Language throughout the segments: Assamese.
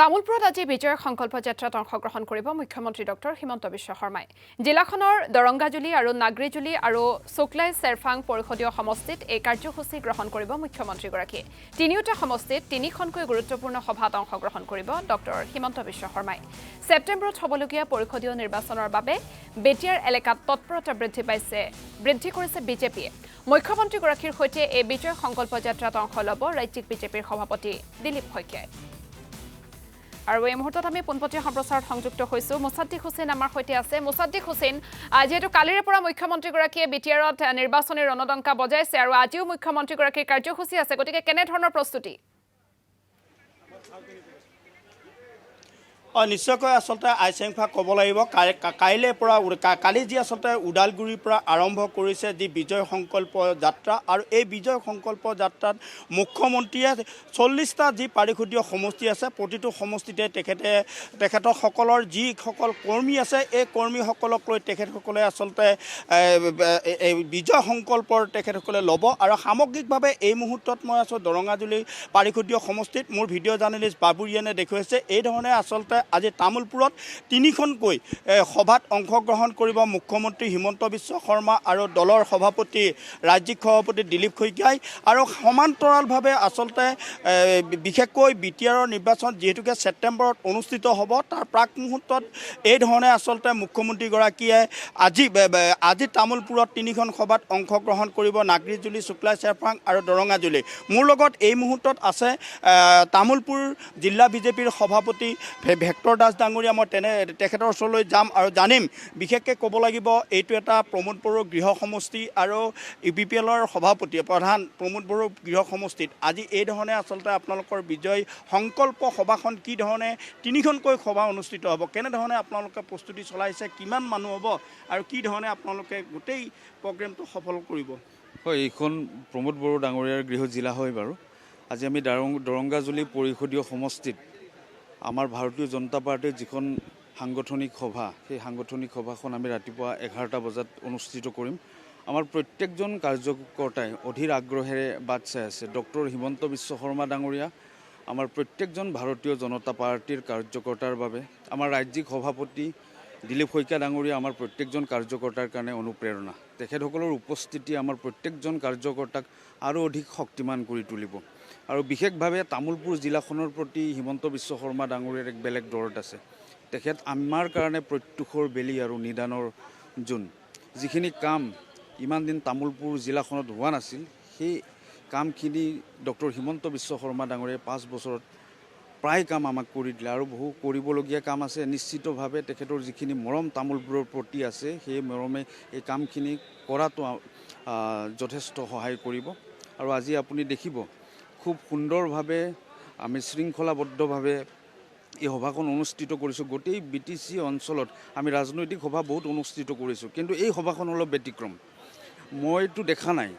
তামুলপুৰত আজি বিজয়ৰ সংকল্প যাত্ৰাত অংশগ্ৰহণ কৰিব মুখ্যমন্ত্ৰী ডক্টৰ হিমন্ত বিশ্ব শৰ্মাই। জিলাখনৰ দৰংগাজুলি আৰু নাগৰিজুলি আৰু শুক্লাই চেৰফাং পৰিষদীয় সমষ্টিত এই কাৰ্যসূচী গ্ৰহণ কৰিব মুখ্যমন্ত্ৰীগৰাকীয়ে। তিনিওটা সমষ্টিত তিনিখনকৈ গুৰুত্বপূৰ্ণ সভাত অংশগ্ৰহণ কৰিব ডক্টৰ হিমন্ত বিশ্ব শৰ্মাই। ছেপ্টেম্বৰত হ'বলগীয়া পৰিষদীয় নিৰ্বাচনৰ বাবে বেটিয়াৰ এলেকাত তৎপৰতা বৃদ্ধি কৰিছে বিজেপিয়ে। মুখ্যমন্ত্ৰীগৰাকীৰ সৈতে এই বিজয় সংকল্প যাত্ৰাত অংশ ল'ব ৰাজ্যিক বিজেপিৰ সভাপতি দিলীপ শইকীয়াই। আৰু এই মুহূৰ্তত আমি পোনপটীয়া সম্প্ৰচাৰত সংযুক্ত হৈছো মুছাদ্দিক হুছেইন আমাৰ সৈতে আছে। মুছাদ্দিক হুছেইন, যেহেতু কালিৰে পৰা মুখ্যমন্ত্ৰীগৰাকীয়ে বিটিআৰত নিৰ্বাচনী ৰণদংকা বজাইছে আৰু আজিও মুখ্যমন্ত্ৰীগৰাকীৰ কাৰ্যসূচী আছে, গতিকে কেনেধৰণৰ প্ৰস্তুতি? নিশ্চয়কৈ আচলতে আইচেংফা ক'ব লাগিব। কাইলৈৰ পৰা কালি যি আচলতে ওদালগুৰিৰ পৰা আৰম্ভ কৰিছে যি বিজয় সংকল্প যাত্ৰা, আৰু এই বিজয় সংকল্প যাত্ৰাত মুখ্যমন্ত্ৰীয়ে 40টা যি পাৰিষদীয় সমষ্টি আছে, প্ৰতিটো সমষ্টিতে তেখেতসকলৰ যিসকল কৰ্মী আছে এই কৰ্মীসকলক লৈ তেখেতসকলে আচলতে বিজয় সংকল্পৰ তেখেতসকলে ল'ব। আৰু সামগ্ৰিকভাৱে এই মুহূৰ্তত মই আছোঁ দৰঙাজুলি পাৰিষদীয় সমষ্টিত। মোৰ ভিডিঅ' জাৰ্নেলিষ্ট বাবুৰিয়ানে দেখুৱাইছে এইধৰণে আচলতে আজি তামুলপুৰত তিনিখনকৈ সভাত অংশগ্ৰহণ কৰিব মুখ্যমন্ত্ৰী হিমন্ত বিশ্ব শৰ্মা আৰু দলৰ সভাপতি ৰাজ্যিক সভাপতি দিলীপ শইকীয়াই। আৰু সমান্তৰালভাৱে আচলতে বিশেষকৈ বিটিআৰৰ নিৰ্বাচন যিহেতুকে ছেপ্টেম্বৰত অনুষ্ঠিত হ'ব, তাৰ প্ৰাক মুহূৰ্তত এই ধৰণে আচলতে মুখ্যমন্ত্ৰীগৰাকীয়ে আজি তামুলপুৰত তিনিখন সভাত অংশগ্ৰহণ কৰিব, নাগৰিজুলি, শুক্লাই চেৰফাং আৰু দৰঙাজুলি। মোৰ লগত এই মুহূৰ্তত আছে তামুলপুৰ জিলা বিজেপিৰ সভাপতি ভেক্টৰ দাস ডাঙৰীয়া। মই তেখেতৰ ওচৰলৈ যাম আৰু জানিম। বিশেষকৈ ক'ব লাগিব এইটো এটা প্ৰমোদ বড়ো গৃহ সমষ্টি আৰু UPPLৰ সভাপতি প্ৰধান প্ৰমোদ বড়ো গৃহ সমষ্টিত আজি এই ধৰণে আচলতে আপোনালোকৰ বিজয় সংকল্প সভাখন কি ধৰণে তিনিখনকৈ সভা অনুষ্ঠিত হ'ব, কেনেধৰণে আপোনালোকে প্ৰস্তুতি চলাইছে, কিমান মানুহ হ'ব আৰু কি ধৰণে আপোনালোকে গোটেই প্ৰগ্ৰেমটো সফল কৰিব? হয়, এইখন প্ৰমোদ বড়ো ডাঙৰীয়াৰ গৃহ জিলা হয় বাৰু। আজি আমি দৰংগাজুলি পৰিষদীয় সমষ্টিত আমাৰ ভাৰতীয় জনতা পাৰ্টীৰ যিখন সাংগঠনিক সভা, সেই সাংগঠনিক সভাখন আমি ৰাতিপুৱা 11টা বজাত অনুষ্ঠিত কৰিম। আমাৰ প্ৰত্যেকজন কাৰ্যকৰ্তাই অধীৰ আগ্ৰহেৰে বাট চাই আছে। ডক্টৰ হিমন্ত বিশ্ব শৰ্মা ডাঙৰীয়া আমাৰ প্ৰত্যেকজন ভাৰতীয় জনতা পাৰ্টীৰ কাৰ্যকৰ্তাৰ বাবে, আমাৰ ৰাজ্যিক সভাপতি দিলীপ শইকীয়া ডাঙৰীয়া আমাৰ প্ৰত্যেকজন কাৰ্যকৰ্তাৰ কাৰণে অনুপ্ৰেৰণা। তেখেতসকলৰ উপস্থিতি আমাৰ প্ৰত্যেকজন কাৰ্যকৰ্তাক আৰু অধিক শক্তিমান কৰি তুলিব। আৰু বিশেষভাৱে তামুলপুৰ জিলাখনৰ প্ৰতি হিমন্ত বিশ্ব শৰ্মা ডাঙৰীয়াৰ এক বেলেগ দৰদ আছে। তেখেত আমাৰ কাৰণে প্ৰত্যুষৰ বেলি আৰু নিদানৰ জোন। যিখিনি কাম ইমান দিন তামুলপুৰ জিলাখনত হোৱা নাছিল, সেই কামখিনি ডক্টৰ হিমন্ত বিশ্ব শৰ্মা ডাঙৰীয়াই 5 বছৰত প্ৰায় কাম আমাক কৰি দিলে আৰু বহু কৰিবলগীয়া কাম আছে। নিশ্চিতভাৱে তেখেতৰ যিখিনি মৰম তামোলপুৰৰ প্ৰতি আছে, সেই মৰমে এই কামখিনি কৰাটো যথেষ্ট সহায় কৰিব। আৰু আজি আপুনি দেখিব খুব সুন্দৰভাৱে আমি শৃংখলাবদ্ধভাৱে এই সভাখন অনুষ্ঠিত কৰিছোঁ। গোটেই BTC অঞ্চলত আমি ৰাজনৈতিক সভা বহুত অনুষ্ঠিত কৰিছোঁ, কিন্তু এই সভাখন অলপ ব্যতিক্ৰম। মইতো দেখা নাই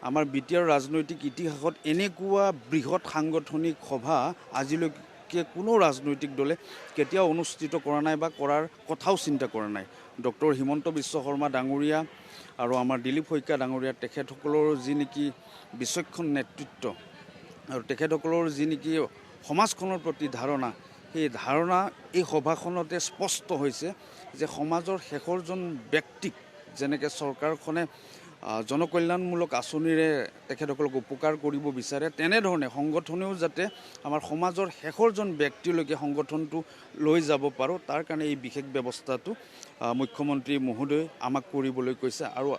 আমাৰ বিটিআৰ ৰাজনৈতিক ইতিহাসত এনেকুৱা বৃহৎ সাংগঠনিক সভা আজিলৈকে কোনো ৰাজনৈতিক দলে কেতিয়াও অনুষ্ঠিত কৰা নাই বা কৰাৰ কথাও চিন্তা কৰা নাই। ডক্টৰ হিমন্ত বিশ্ব শৰ্মা ডাঙৰীয়া আৰু আমাৰ দিলীপ শইকীয়া ডাঙৰীয়া তেখেতসকলৰ যি নেকি বিচক্ষণ নেতৃত্ব আৰু তেখেতসকলৰ যি নেকি সমাজখনৰ প্ৰতি ধাৰণা, সেই ধাৰণা এই সভাখনতে স্পষ্ট হৈছে যে সমাজৰ শেষৰজন ব্যক্তিক যেনেকৈ চৰকাৰখনে জনকল্যাণমূলক আঁচনিৰে তেখেতসকলক উপকাৰ কৰিব বিচাৰে, তেনেধৰণে সংগঠনেও যাতে আমাৰ সমাজৰ শেষৰজন ব্যক্তিলৈকে সংগঠনটো লৈ যাব পাৰোঁ, তাৰ কাৰণে এই বিশেষ ব্যৱস্থাটো মুখ্যমন্ত্ৰী মহোদয় আমাক কৰিবলৈ কৈছে। আৰু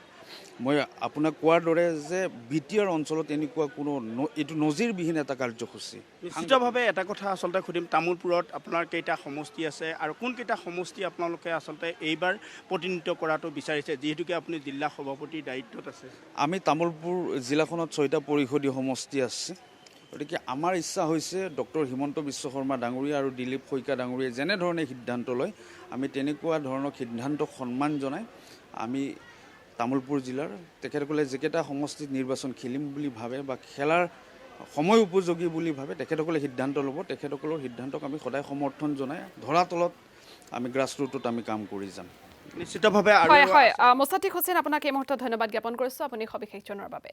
মই আপোনাক কোৱাৰ দৰে যে বিটিআৰ অঞ্চলত এনেকুৱা কোনো এইটো নজিৰবিহীন এটা কাৰ্যসূচী। নিশ্চিতভাৱে এটা কথা আচলতে সুধিম, তামোলপুৰত আপোনাৰ কেইটা সমষ্টি আছে আৰু কোনকেইটা সমষ্টি আপোনালোকে আচলতে এইবাৰ প্ৰতিনিধিত্ব কৰাটো বিচাৰিছে, যিহেতুকে আপুনি জিলা সভাপতিৰ দায়িত্বত আছে? আমি তামোলপুৰ জিলাখনত 6টা পৰিষদীয় সমষ্টি আছে। গতিকে আমাৰ ইচ্ছা হৈছে ডক্টৰ হিমন্ত বিশ্ব শৰ্মা ডাঙৰীয়া আৰু দিলীপ শইকীয়া ডাঙৰীয়াই যেনেধৰণে সিদ্ধান্ত লয়, আমি তেনেকুৱা ধৰণৰ সিদ্ধান্তক সন্মান জনাই আমি তামোলপুৰ জিলাৰ তেখেতসকলে যিকেইটা সমষ্টিত নিৰ্বাচন খেলিম বুলি ভাবে বা খেলাৰ সময় উপযোগী বুলি ভাবে, তেখেতসকলে সিদ্ধান্ত ল'ব। তেখেতসকলৰ সিদ্ধান্তক আমি সদায় সমৰ্থন জনাই ধৰাতলত আমি গ্ৰাছৰুটত আমি কাম কৰি যাম নিশ্চিতভাৱে। হয়, মুছাদ্দিক হুছেইন, আপোনাক এই মুহূৰ্তত ধন্যবাদ জ্ঞাপন কৰিছোঁ আপুনি সবিশেষ জনোৱাৰ বাবে।